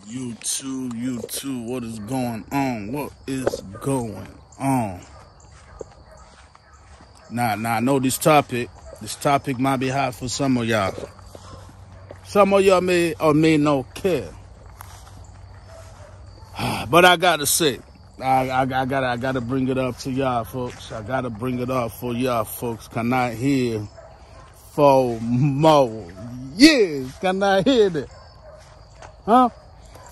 YouTube, what is going on? What is going on? Now, I know this topic might be hot for some of y'all. Some of y'all may or may not care. But I gotta say, I gotta bring it up to y'all folks. I gotta bring it up for y'all folks. Cannot hear for more years. Cannot hear that. Huh?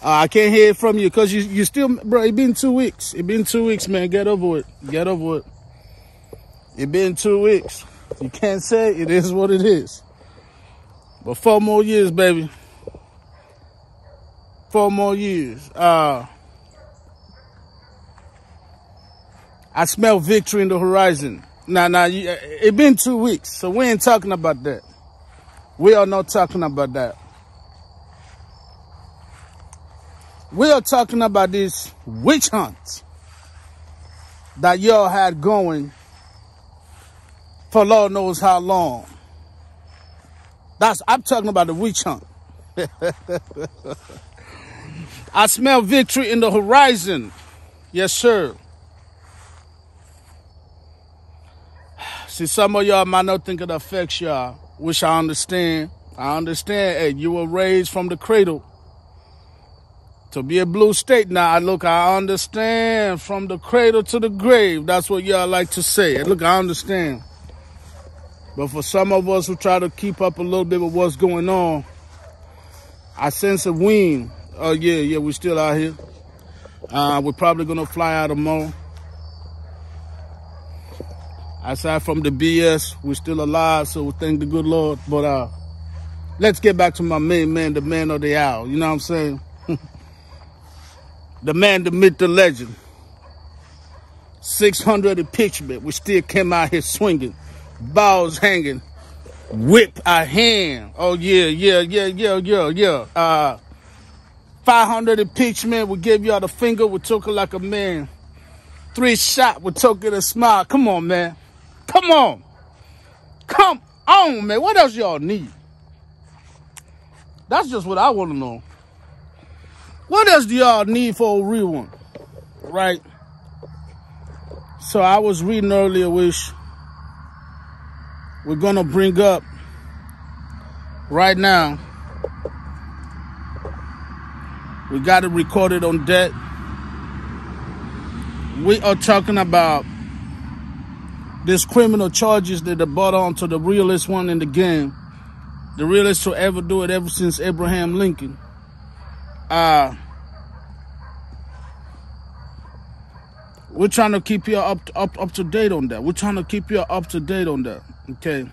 I can't hear it from you because you still, bro, it been 2 weeks. It been 2 weeks, man. Get over it. Get over it. It been 2 weeks. You can't say it is what it is. But 4 more years, baby. 4 more years. I smell victory in the horizon. Now, it been 2 weeks, so we ain't talking about that. We are not talking about that. We are talking about this witch hunt that y'all had going for Lord knows how long. I'm talking about the witch hunt. I smell victory in the horizon. Yes, sir. See, some of y'all might not think it affects y'all, which I understand. I understand. Hey, you were raised from the cradle to be a blue state. Now, I understand from the cradle to the grave. That's what y'all like to say. Look, I understand. But for some of us who try to keep up a little bit with what's going on, I sense a wind. Oh, yeah, we're still out here. We're probably going to fly out tomorrow. Aside from the BS, we're still alive, so we thank the good Lord. But let's get back to my main man, the man of the hour. You know what I'm saying? The man, the myth, the legend. 600 impeachment. We still came out here swinging. Balls hanging. Whip our hand. Oh, yeah. 500 impeachment. We gave y'all the finger. We took it like a man. 3 shot. We took it a smile. Come on, man. Come on. Come on, man. What else y'all need? That's just what I want to know. What else do y'all need for a real one? Right? So I was reading earlier, which we're going to bring up right now. We got it recorded on deck. We are talking about these criminal charges that they brought on to the realest one in the game. The realest to ever do it ever since Abraham Lincoln. We're trying to keep you up to date on that. We're trying to keep you up to date on that. Okay.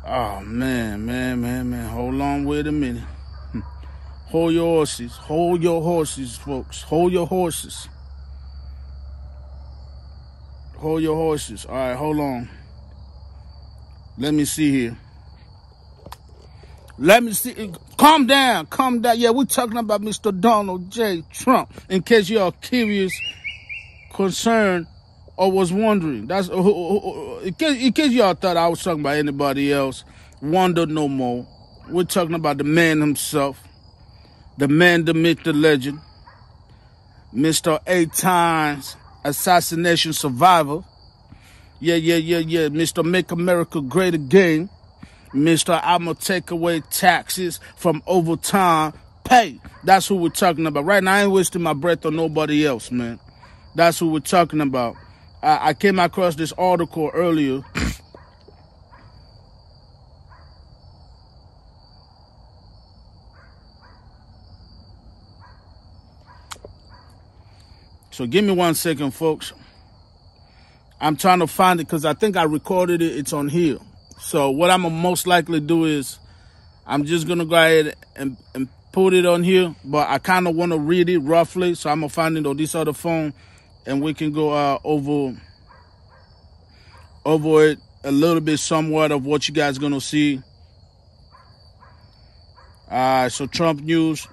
Oh, man. Hold on, wait a minute. Hold your horses. Hold your horses, folks. Hold your horses. Hold your horses. All right, hold on. Let me see here. Let me see. Calm down. Calm down. Yeah, we're talking about Mr. Donald J. Trump. In case you're curious, concerned, or was wondering. That's in case y'all thought I was talking about anybody else. Wonder no more. We're talking about the man himself. The man, the myth, the legend. Mr. 8 times assassination survivor. Yeah. Mr. Make America Great Again. Mr. I'ma take away taxes from overtime pay. That's who we're talking about. Right now, I ain't wasting my breath on nobody else, man. That's who we're talking about. I came across this article earlier. So give me 1 second, folks. I'm trying to find it because I think I recorded it. It's on here. So what I'm going to most likely do is I'm just going to go ahead and put it on here. But I kind of want to read it roughly. So I'm going to find it on this other phone. And we can go over it a little bit somewhat of what you guys are going to see. So Trump news.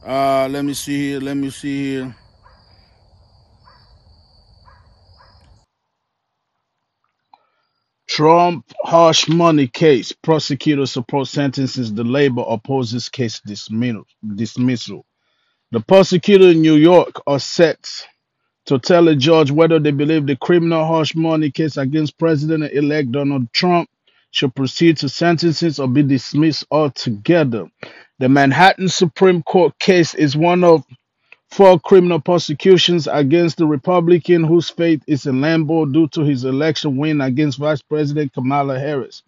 Let me see here. Trump harsh money case. Prosecutor supports sentences. The labor opposes case dismissal. The prosecutor in New York are set to tell a judge whether they believe the criminal harsh money case against President-elect Donald Trump should proceed to sentences or be dismissed altogether. The Manhattan Supreme Court case is one of 4 criminal prosecutions against the Republican whose fate is in limbo due to his election win against Vice President Kamala Harris.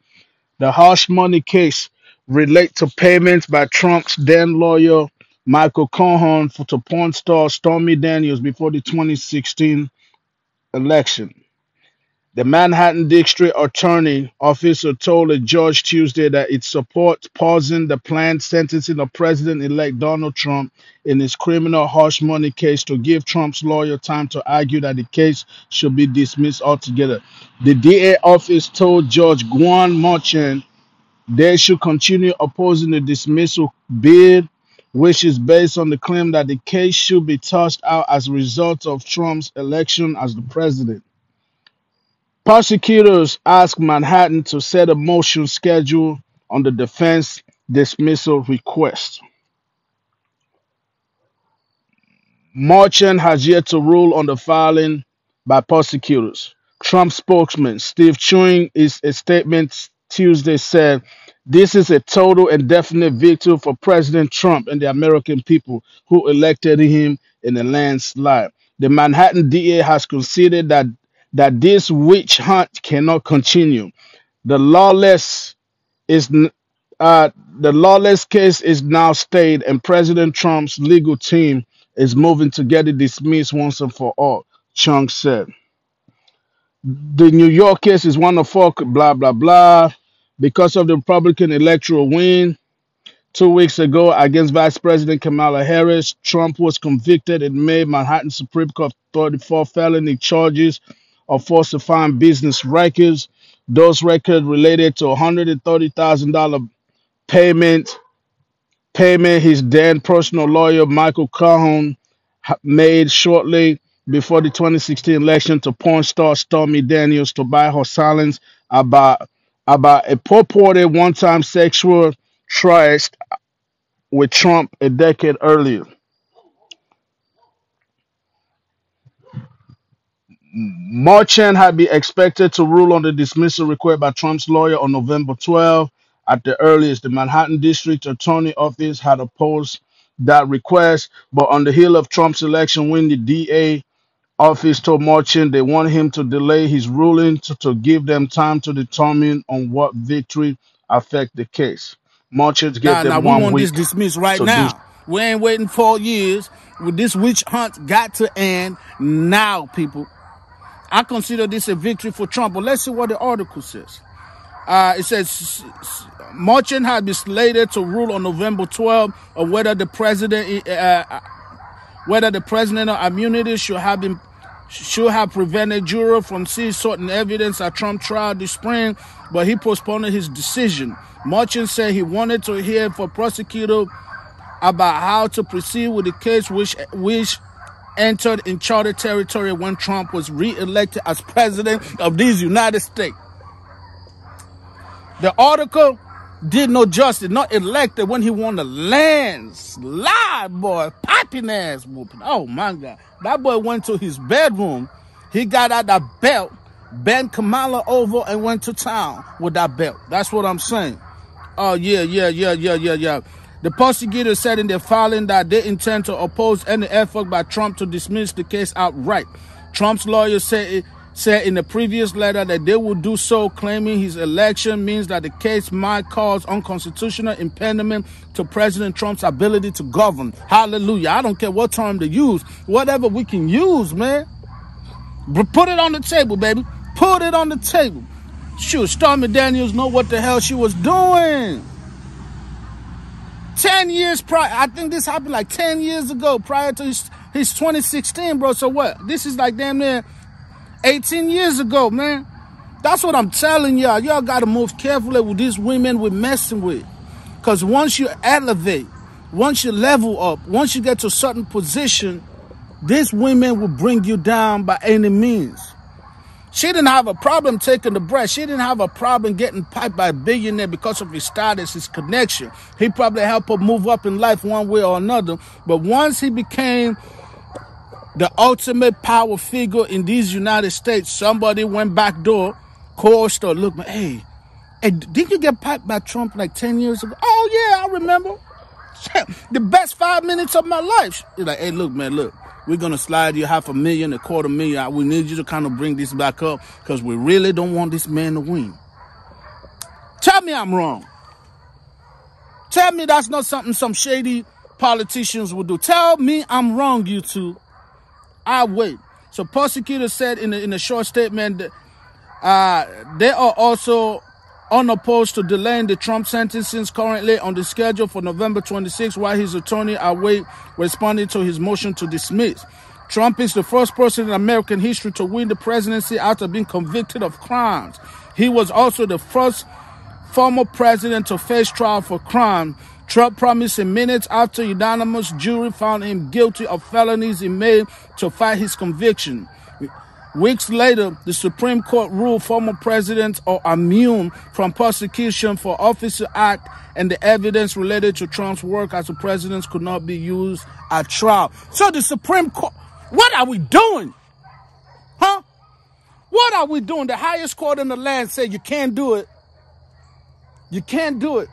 The harsh money case relates to payments by Trump's then lawyer Michael Cohen to porn star Stormy Daniels before the 2016 election. The Manhattan District Attorney Officer told a judge Tuesday that it supports pausing the planned sentencing of President-elect Donald Trump in his criminal harsh money case to give Trump's lawyer time to argue that the case should be dismissed altogether. The DA office told Judge Guan Marchand they should continue opposing the dismissal bid, which is based on the claim that the case should be tossed out as a result of Trump's election as the president. Prosecutors asked Manhattan to set a motion schedule on the defense dismissal request. Marchand has yet to rule on the filing by prosecutors. Trump spokesman Steve Chewing in a statement Tuesday said, "This is a total and definite victory for President Trump and the American people who elected him in a landslide." The Manhattan DA has conceded that this witch hunt cannot continue. The lawless case is now stayed, and President Trump's legal team is moving to get it dismissed once and for all, Chung said. The New York case is one of 4 blah blah blah because of the Republican electoral win 2 weeks ago against Vice President Kamala Harris. Trump was convicted in May Manhattan Supreme Court 34 felony charges of falsifying business records. Those records related to $130,000 payment his then personal lawyer Michael Cohen made shortly before the 2016 election to porn star Stormy Daniels to buy her silence about a purported one-time sexual tryst with Trump a decade earlier. Marchand had been expected to rule on the dismissal request by Trump's lawyer on November 12. At the earliest, the Manhattan District Attorney Office had opposed that request, but on the heel of Trump's election win, the DA office told Marchand they want him to delay his ruling to give them time to determine on what victory affect the case. Marchand gave them we 1 want week this dismissed right to now. We ain't waiting 4 years. With this witch hunt got to end now, people. I consider this a victory for Trump, but let's see what the article says. It says Marchand had been slated to rule on November 12 on whether the president of immunity should have prevented jurors from seeing certain evidence at Trump trial this spring, but he postponed his decision. Marchand said he wanted to hear from prosecutor about how to proceed with the case, which entered in charted territory when Trump was re-elected as president of these United States. The article did no justice, not elected when he won the landslide, boy, piping ass whooping. Oh my God. That boy went to his bedroom. He got out that belt, bent Kamala over and went to town with that belt. That's what I'm saying. Oh, yeah. The prosecutor said in their filing that they intend to oppose any effort by Trump to dismiss the case outright. Trump's lawyer said in the previous letter that they would do so, claiming his election means that the case might cause unconstitutional impediment to President Trump's ability to govern. Hallelujah. I don't care what term to use. Whatever we can use, man. Put it on the table, baby. Put it on the table. Shoot, Stormy Daniels know what the hell she was doing. 10 years prior, I think this happened like 10 years ago, prior to his 2016, bro. So what? This is like damn near 18 years ago, man. That's what I'm telling y'all. Y'all got to move carefully with these women we're messing with. Because once you elevate, once you level up, once you get to a certain position, these women will bring you down by any means. She didn't have a problem taking the bread. She didn't have a problem getting piped by a billionaire because of his status, his connection. He probably helped her move up in life one way or another. But once he became the ultimate power figure in these United States, somebody went back door, coerced her. Look, man, hey, did you get piped by Trump like 10 years ago? Oh, yeah, I remember. The best 5 minutes of my life. He's like, hey, look, man, look. We're going to slide you $500,000, $250,000. We need you to kind of bring this back up because we really don't want this man to win. Tell me I'm wrong. Tell me that's not something some shady politicians would do. Tell me I'm wrong, you two. I'll wait. So prosecutors said in a short statement that they are also unopposed to delaying the Trump sentencing currently on the schedule for November 26, while his attorney await responding to his motion to dismiss. Trump is the first person in American history to win the presidency after being convicted of crimes. He was also the first former president to face trial for crime. Trump promised in minutes after unanimous jury found him guilty of felonies in May to fight his conviction. Weeks later, the Supreme Court ruled former presidents are immune from prosecution for Officer Act, and the evidence related to Trump's work as a president could not be used at trial. So the Supreme Court, what are we doing? Huh? What are we doing? The highest court in the land said you can't do it. You can't do it.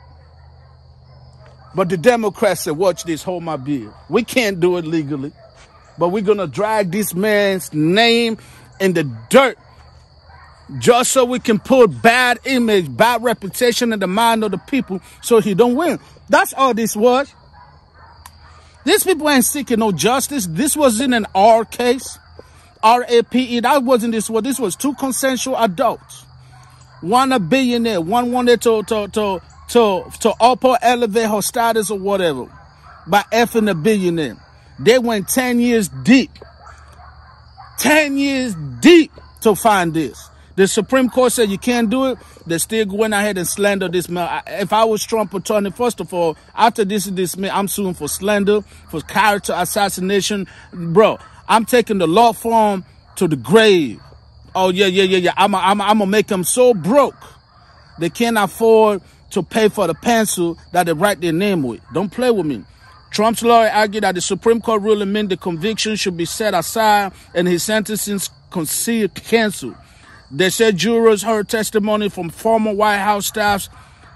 But the Democrats said, watch this, hold my beer. We can't do it legally, but we're going to drag this man's name in the dirt just so we can put bad image, bad reputation in the mind of the people so he don't win. That's all this was. These people ain't seeking no justice. This wasn't an R case, R-A-P-E. That wasn't this one. This was two consensual adults. One a billionaire, one wanted to upper elevate her status or whatever by effing a billionaire. They went 10 years deep. 10 years deep to find this. The Supreme Court said you can't do it. They still went ahead and slander this man. If I was Trump attorney, first of all, after this man, I'm suing for slander, for character assassination. Bro, I'm taking the law firm to the grave. Oh, yeah. I'm going to make them so broke they can't afford to pay for the pencil that they write their name with. Don't play with me. Trump's lawyer argued that the Supreme Court ruling meant the conviction should be set aside and his sentencing canceled. They said jurors heard testimony from former White House staffs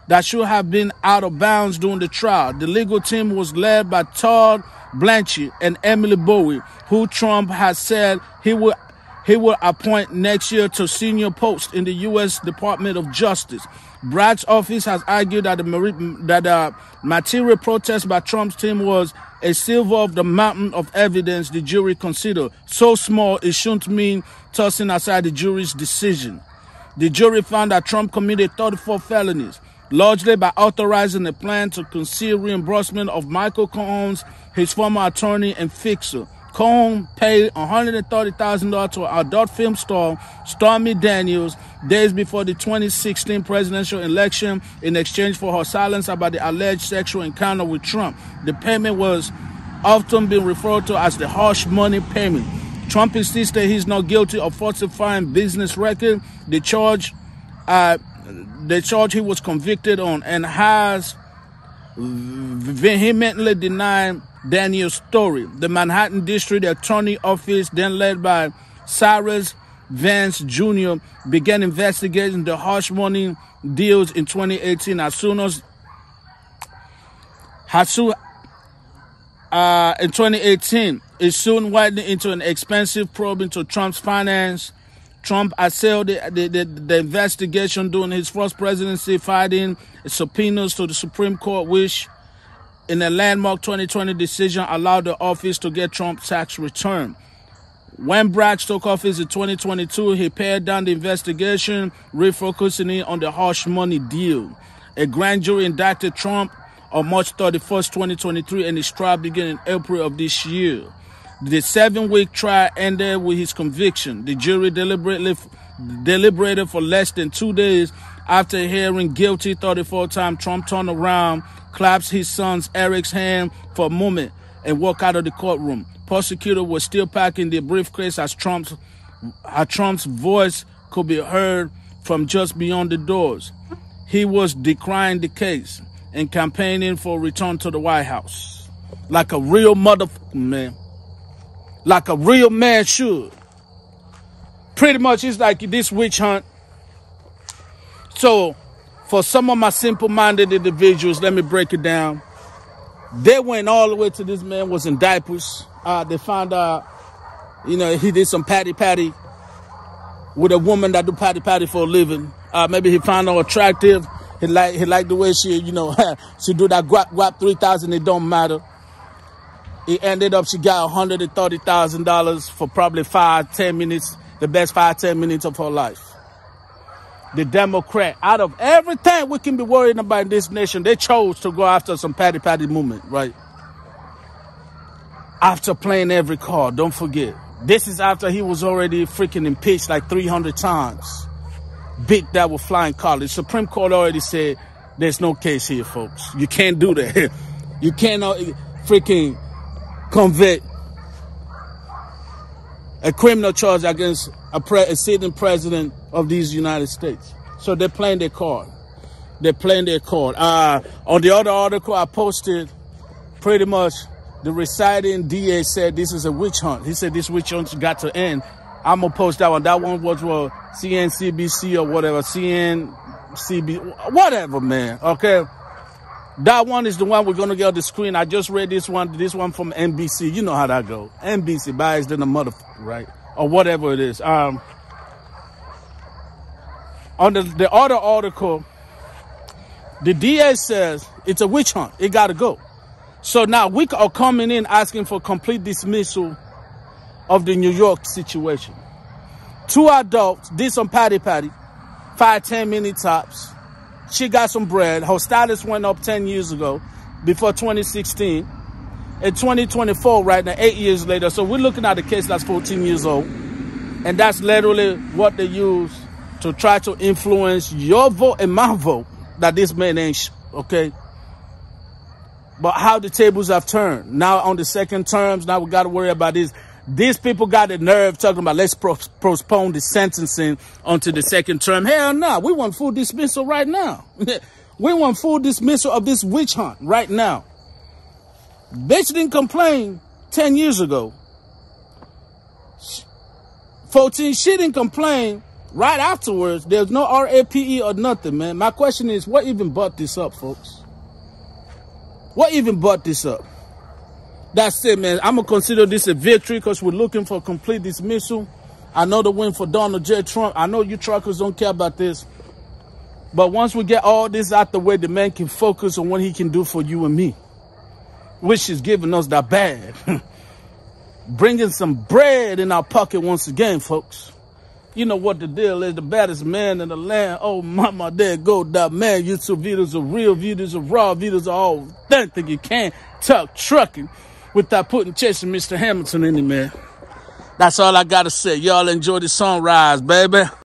that should have been out of bounds during the trial. The legal team was led by Todd Blanchett and Emily Bowie, who Trump has said he will appoint next year to senior posts in the U.S. Department of Justice. Bragg's office has argued that the material protest by Trump's team was a silver of the mountain of evidence the jury considered. So small it shouldn't mean tossing aside the jury's decision. The jury found that Trump committed 34 felonies, largely by authorizing a plan to conceal reimbursement of Michael Cohen's, his former attorney and fixer. Cohen paid $130,000 to adult film star Stormy Daniels days before the 2016 presidential election in exchange for her silence about the alleged sexual encounter with Trump. The payment was often been referred to as the hush money payment. Trump insists that he's not guilty of falsifying business record. The charge he was convicted on, and has vehemently denied Daniel's story. The Manhattan District Attorney Office, then led by Cyrus Vance Jr., began investigating the hush money deals in 2018. In 2018, it soon widened into an expensive probe into Trump's finance. Trump assailed the investigation during his first presidency, filing subpoenas to the Supreme Court, which in a landmark 2020 decision allowed the office to get Trump's tax return. When Bragg took office in 2022, he pared down the investigation, refocusing it on the hush money deal. A grand jury indicted Trump on March 31st, 2023, and his trial began in April of this year. The 7-week trial ended with his conviction. The jury deliberated for less than 2 days. After hearing guilty 34 times, Trump turned around, clasped his son Eric's hand for a moment, and walked out of the courtroom. Prosecutor was still packing the briefcase as Trump's voice could be heard from just beyond the doors. He was decrying the case and campaigning for return to the White House. Like a real motherfucker, man. Like a real man should. Pretty much it's like this witch hunt. So, for some of my simple-minded individuals, let me break it down. They went all the way to this man was in diapers. They found out, you know, he did some patty-patty with a woman that do patty-patty for a living. Maybe he found her attractive. He liked the way she, you know, she do that guap 3,000, it don't matter. It ended up, she got $130,000 for probably 5-10 minutes, the best 5-10 minutes of her life. The Democrat, out of everything we can be worrying about in this nation, they chose to go after some patty-patty movement, right? After playing every card, don't forget. This is after he was already freaking impeached like 300 times. Beat that with flying colors. Supreme Court already said there's no case here, folks. You can't do that. You cannot freaking convict a criminal charge against a sitting president of these United States. So they're playing their card. They're playing their card. On the other article I posted, pretty much the residing DA said this is a witch hunt. He said this witch hunt's got to end. I'm going to post that one. That one was CNCBC or whatever. CNCB, whatever, man. Okay. That one is the one we're going to get on the screen. I just read this one from NBC. You know how that goes. NBC biased than a motherfucker, right? Or whatever it is. On the other article, the DA says it's a witch hunt. It got to go. So now we are coming in asking for complete dismissal of the New York situation. 2 adults did some patty-patty, 5-10 minute tops. She got some bread. Her status went up 10 years ago, before 2016. In 2024, right now, 8 years later. So we're looking at a case that's 14 years old. And that's literally what they use to try to influence your vote and my vote, that this man ain't okay? But how the tables have turned. Now on the second terms, now we got to worry about this. These people got the nerve talking about let's postpone the sentencing onto the second term. Hell no, we want full dismissal right now. We want full dismissal of this witch hunt right now. Bitch didn't complain 10 years ago. 14, she didn't complain right afterwards. There's no RAPE or nothing, man. My question is, what even brought this up, folks? What even brought this up? That's it, man. I'm going to consider this a victory because we're looking for complete dismissal. Another win for Donald J. Trump. I know you truckers don't care about this. But once we get all this out the way, the man can focus on what he can do for you and me. Which is giving us that bag. Bringing some bread in our pocket once again, folks. You know what the deal is. The baddest man in the land. Oh, mama, there go that man. YouTube videos are real videos, are raw videos, are all authentic. You can't talk trucking without chasing Mr. Hamilton in it, man. That's all I got to say. Y'all enjoy the sunrise, baby.